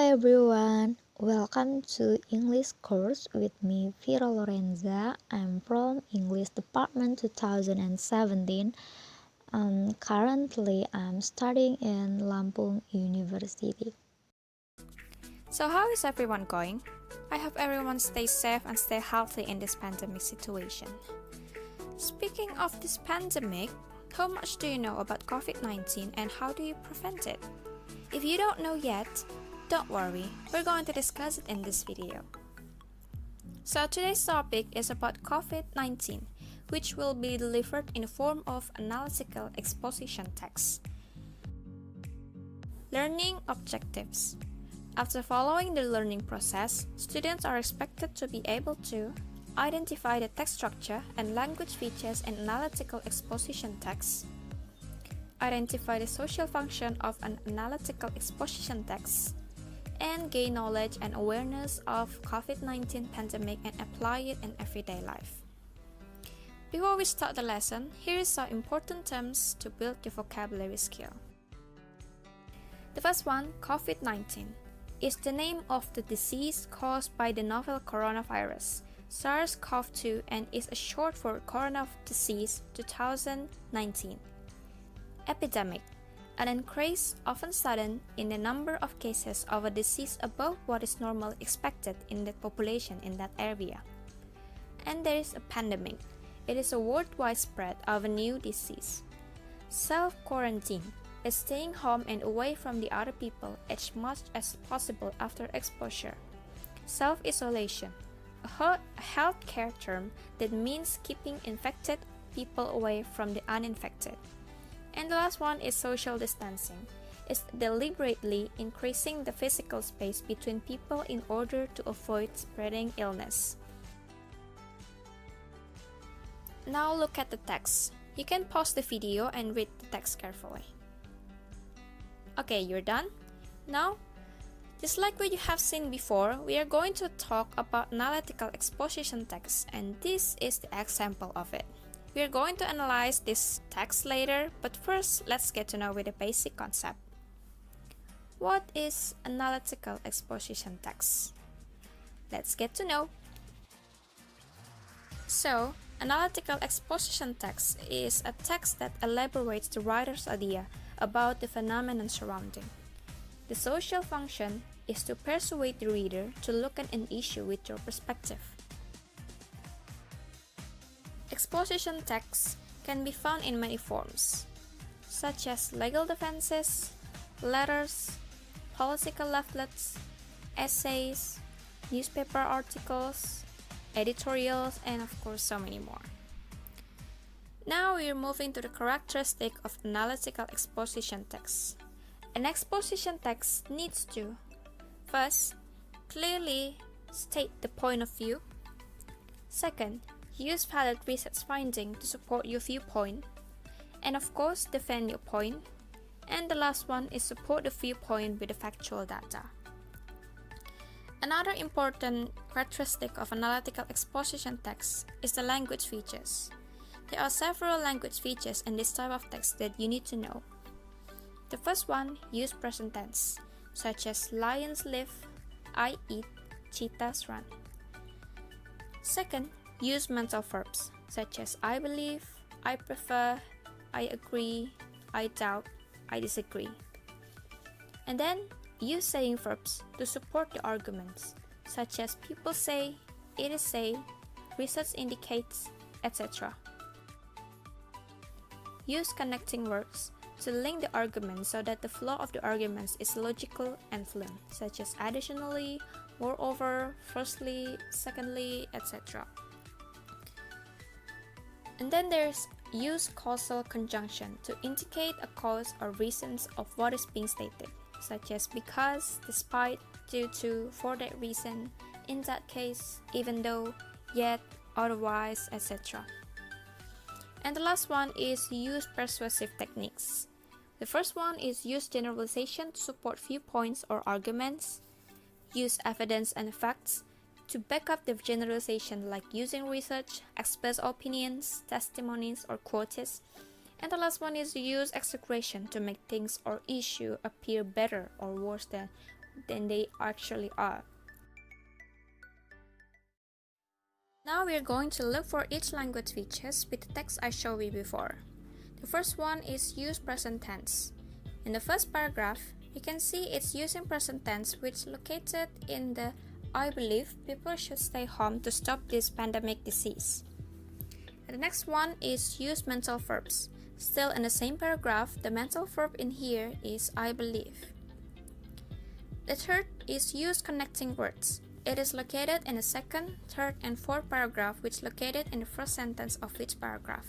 everyone, welcome to English course with me Vira Lorenza. I'm from English Department 2017. Currently I'm studying in Lampung University. So how is everyone going? I hope everyone stays safe and stay healthy in this pandemic situation. Speaking of this pandemic, how much do you know about COVID-19 and how do you prevent it? If you don't know yet, don't worry, we're going to discuss it in this video. So today's topic is about COVID-19, which will be delivered in the form of analytical exposition text. Learning objectives. After following the learning process, students are expected to be able to identify the text structure and language features in analytical exposition text, identify the social function of an analytical exposition text, and gain knowledge and awareness of COVID-19 pandemic and apply it in everyday life. Before we start the lesson, here is some important terms to build your vocabulary skill. The first one, COVID-19, is the name of the disease caused by the novel coronavirus, SARS-CoV-2, and is a short for Corona Disease 2019. Epidemic, an increase, often sudden, in the number of cases of a disease above what is normally expected in the population in that area. And there is a pandemic. It is a worldwide spread of a new disease. Self-quarantine is staying home and away from the other people as much as possible after exposure. Self-isolation, a healthcare term that means keeping infected people away from the uninfected. And the last one is social distancing. It's deliberately increasing the physical space between people in order to avoid spreading illness. Now look at the text. You can pause the video and read the text carefully. Okay, you're done? Now, just like what you have seen before, we are going to talk about analytical exposition text, and this is the example of it. We are going to analyze this text later, but first let's get to know with the basic concept. What is analytical exposition text? Let's get to know. So, analytical exposition text is a text that elaborates the writer's idea about the phenomenon surrounding. The social function is to persuade the reader to look at an issue with your perspective. Exposition text can be found in many forms, such as legal defenses, letters, political leaflets, essays, newspaper articles, editorials, and of course so many more. Now we are moving to the characteristic of analytical exposition text. An exposition text needs to, first, clearly state the point of view. Second, use valid research findings to support your viewpoint. And of course, defend your point. And the last one is support the viewpoint with the factual data. Another important characteristic of analytical exposition text is the language features. There are several language features in this type of text that you need to know. The first one, use present tense, such as lions live, I eat, cheetahs run. Second, use mental verbs, such as I believe, I prefer, I agree, I doubt, I disagree. And then, use saying verbs to support the arguments, such as people say, it is say, research indicates, etc. Use connecting words to link the argument so that the flow of the arguments is logical and fluent, such as additionally, moreover, firstly, secondly, etc. And then there's use causal conjunction to indicate a cause or reasons of what is being stated, such as because, despite, due to, for that reason, in that case, even though, yet, otherwise, etc. And the last one is use persuasive techniques. The first one is use generalization to support viewpoints or arguments. Use evidence and facts to back up the generalization, like using research, expert opinions, testimonies, or quotes. And the last one is use exaggeration to make things or issue appear better or worse than they actually are. Now we are going to look for each language features with the text I showed you before. The first one is use present tense. In the first paragraph, you can see it's using present tense, which is located in the I believe people should stay home to stop this pandemic disease. And the next one is use mental verbs. Still in the same paragraph, the mental verb in here is I believe. The third is use connecting words. It is located in the second, third, and fourth paragraph, which is located in the first sentence of each paragraph.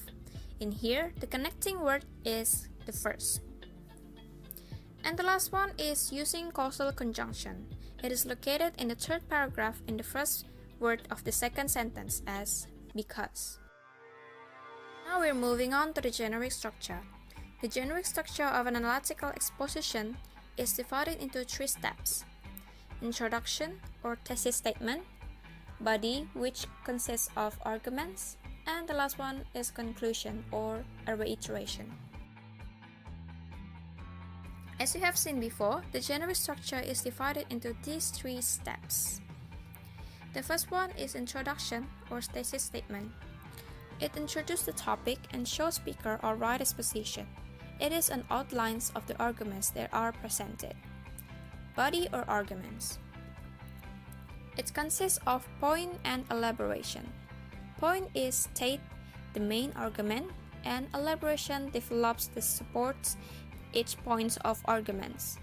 In here, the connecting word is the first. And the last one is using causal conjunction. It is located in the third paragraph in the first word of the second sentence as because. Now we're moving on to the generic structure. The generic structure of an analytical exposition is divided into 3 steps: introduction or thesis statement, body, which consists of arguments, and the last one is conclusion or a reiteration. As you have seen before, the generic structure is divided into these 3 steps. The first one is introduction or thesis statement. It introduces the topic and shows speaker or writer's position. It is an outlines of the arguments that are presented. Body or arguments. It consists of point and elaboration. Point is state the main argument, and elaboration develops the supports each point of arguments.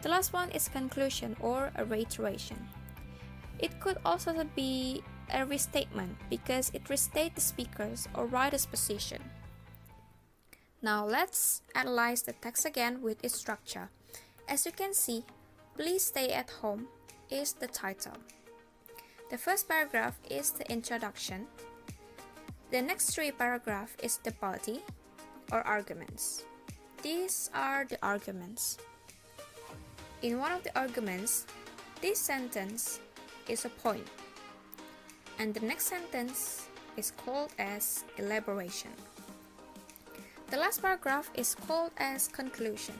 The last one is conclusion or a reiteration. It could also be a restatement because it restates the speaker's or writer's position. Now let's analyze the text again with its structure. As you can see, "Please stay at home" is the title. The first paragraph is the introduction. The next 3 paragraphs is the body or arguments. These are the arguments. In one of the arguments, this sentence is a point, and the next sentence is called as elaboration. The last paragraph is called as conclusion.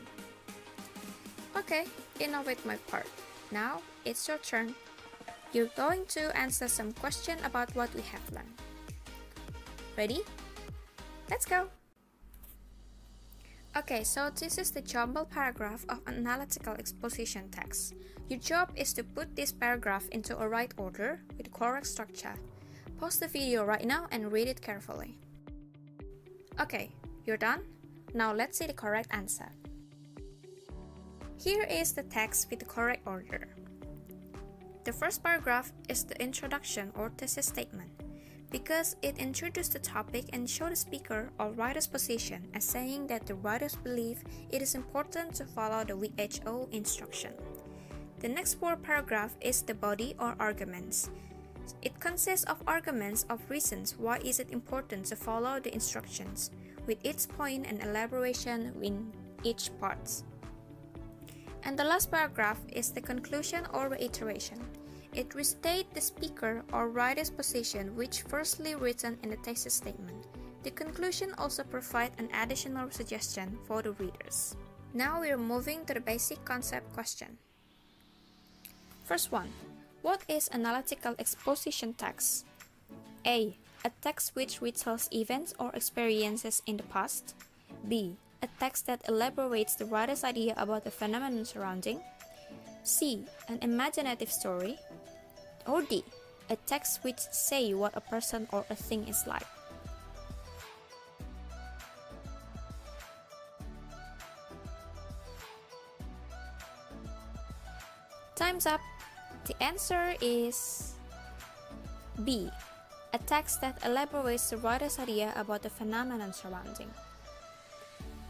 Okay, enough with my part. Now it's your turn. You're going to answer some question about what we have learned. Ready? Let's go! Okay, so this is the jumbled paragraph of analytical exposition text. Your job is to put this paragraph into a right order with correct structure. Pause the video right now and read it carefully. Okay, you're done? Now let's see the correct answer. Here is the text with the correct order. The first paragraph is the introduction or thesis statement, because it introduces the topic and shows the speaker or writer's position as saying that the writers believe it is important to follow the WHO instruction. The next 4 paragraph is the body or arguments. It consists of arguments of reasons why is it important to follow the instructions, with each point and elaboration in each part. And the last paragraph is the conclusion or reiteration. It restates the speaker or writer's position which firstly written in the thesis statement. The conclusion also provides an additional suggestion for the readers. Now we are moving to the basic concept question. First one, what is analytical exposition text? A. A text which retells events or experiences in the past. B. A text that elaborates the writer's idea about the phenomenon surrounding. C. An imaginative story. Or D. A text which says what a person or a thing is like. Time's up. The answer is B. A text that elaborates the writer's idea about the phenomenon surrounding.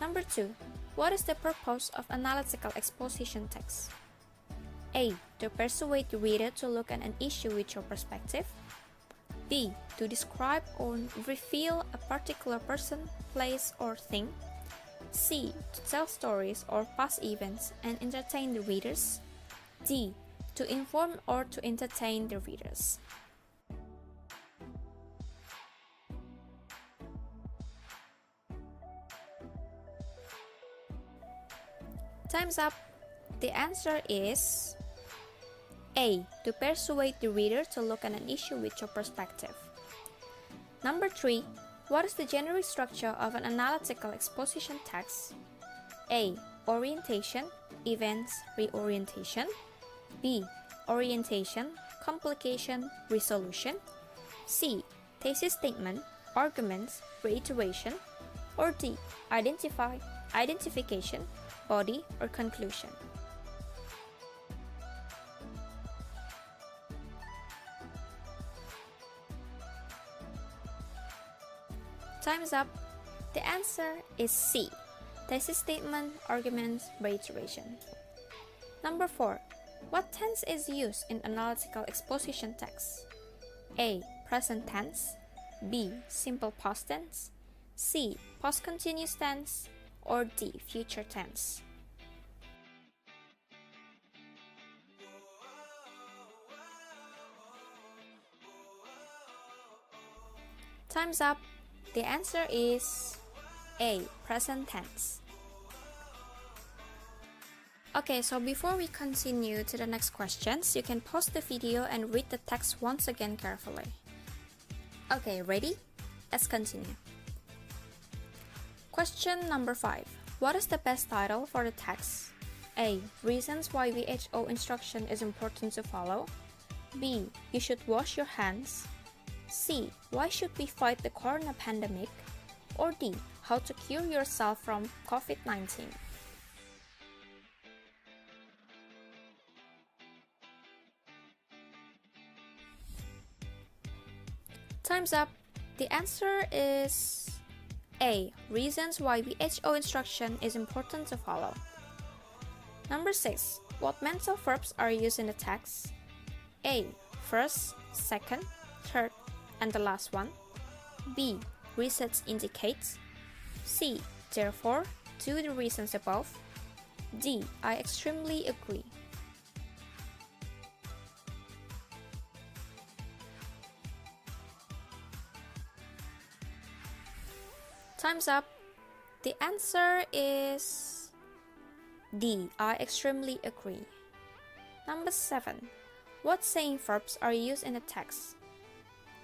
Number 2. What is the purpose of analytical exposition text? A. To persuade the reader to look at an issue with your perspective. B. To describe or reveal a particular person, place, or thing. C. To tell stories or past events and entertain the readers. D. To inform or to entertain the readers. Time's up. The answer is A. To persuade the reader to look at an issue with your perspective. Number 3. What is the generic structure of an analytical exposition text? A. Orientation, events, reorientation. B. Orientation, complication, resolution. C. Thesis statement, arguments, reiteration. Or D. Identification, body, or conclusion. Time's up. The answer is C. Thesis statement, arguments, reiteration. Number 4. What tense is used in analytical exposition text? A. Present tense. B. Simple past tense. C. Past continuous tense. Or D. Future tense. Time's up. The answer is A. Present tense. Okay, so before we continue to the next questions, you can pause the video and read the text once again carefully. Okay, ready? Let's continue. Question number 5. What is the best title for the text? A. Reasons why WHO instruction is important to follow. B. You should wash your hands. C. Why should we fight the corona pandemic? Or D. How to cure yourself from COVID-19. Time's up. The answer is A. Reasons why WHO instruction is important to follow. Number 6. What mental verbs are used in the text? A. First, second, third, and the last one. B. Research indicates. C. Therefore, due to the reasons above. D. I extremely agree. Time's up. The answer is D. I extremely agree. Number 7. What saying verbs are used in the text?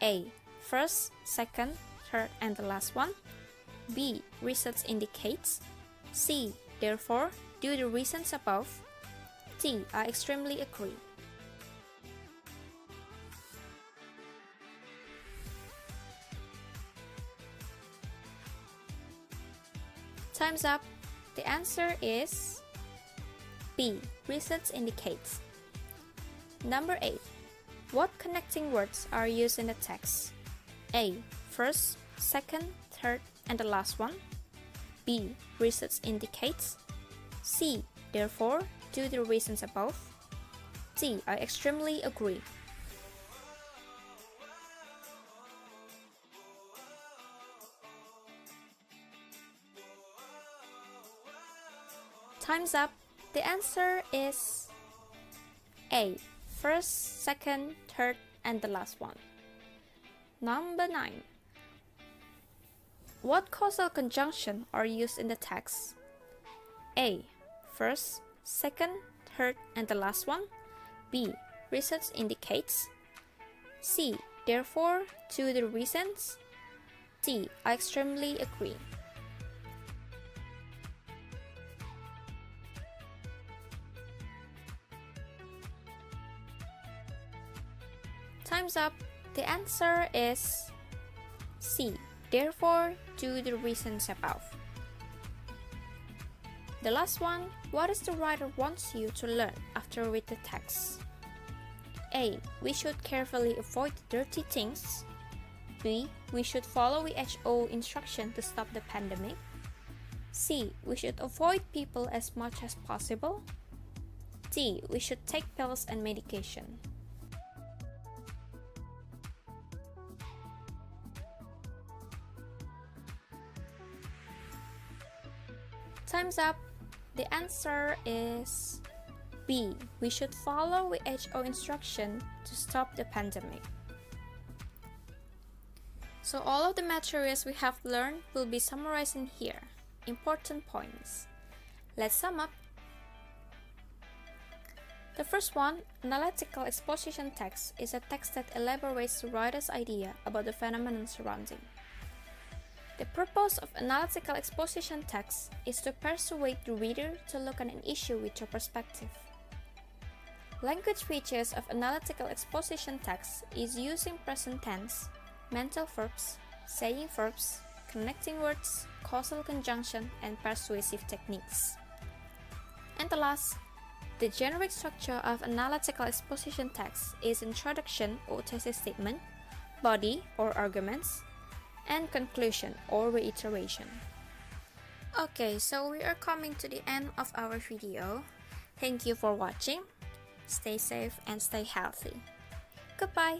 A. First, second, third, and the last one. B. Research indicates. C. Therefore, due to the reasons above. D. I extremely agree. Time's up. The answer is B. Research indicates. Number 8. What connecting words are used in the text? A. First, second, third, and the last one. B. Research indicates. C. Therefore, due to the reasons above. D. I extremely agree. Time's up. The answer is A. First, second, third, and the last one. Number 9. What causal conjunction are used in the text? A. First, second, third, and the last one. B. Research indicates. C. Therefore, due to the reasons. D. I extremely agree. Time's up. The answer is C. Therefore, due to the reasons above. The last one. What is the writer wants you to learn after read the text? A. We should carefully avoid dirty things. B. We should follow WHO instruction to stop the pandemic. C. We should avoid people as much as possible. D. We should take pills and medication. Time's up. The answer is B. We should follow WHO instruction to stop the pandemic. So all of the materials we have learned will be summarized in here. Important points. Let's sum up. The first one, analytical exposition text, is a text that elaborates the writer's idea about the phenomenon surrounding. The purpose of analytical exposition text is to persuade the reader to look at an issue with your perspective. Language features of analytical exposition text is using present tense, mental verbs, saying verbs, connecting words, causal conjunction, and persuasive techniques. And the last, the generic structure of analytical exposition text is introduction or thesis statement, body or arguments, and conclusion or reiteration. Okay, so we are coming to the end of our video. Thank you for watching. Stay safe and stay healthy. Goodbye.